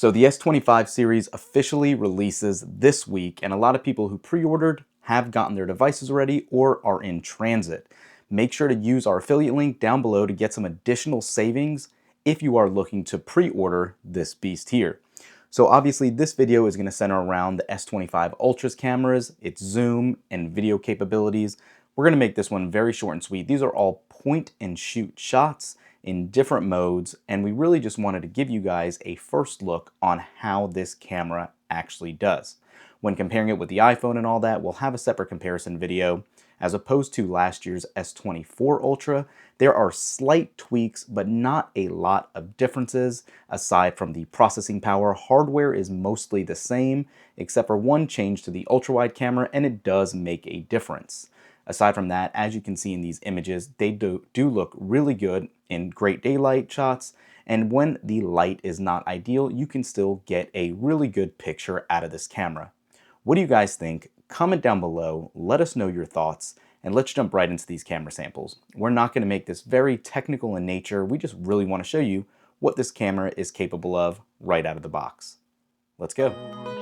So the S25 series officially releases this week, and a lot of people who pre-ordered have gotten their devices already or are in transit. Make sure to use our affiliate link down below to get some additional savings if you are looking to pre-order this beast here. So obviously this video is going to center around the S25 Ultra's cameras, its zoom and video capabilities. We're going to make this one very short and sweet. These are all point and shoot shots in different modes, and we really just wanted to give you guys a first look on how this camera actually does. When comparing it with the iPhone and all that, we'll have a separate comparison video. As opposed to last year's S24 Ultra, there are slight tweaks, but not a lot of differences. Aside from the processing power, hardware is mostly the same, except for one change to the ultra-wide camera, and it does make a difference. Aside from that, as you can see in these images, they do look really good in great daylight shots, and when the light is not ideal, you can still get a really good picture out of this camera. What do you guys think? Comment down below, let us know your thoughts, and let's jump right into these camera samples. We're not going to make this very technical in nature, we just really want to show you what this camera is capable of right out of the box. Let's go.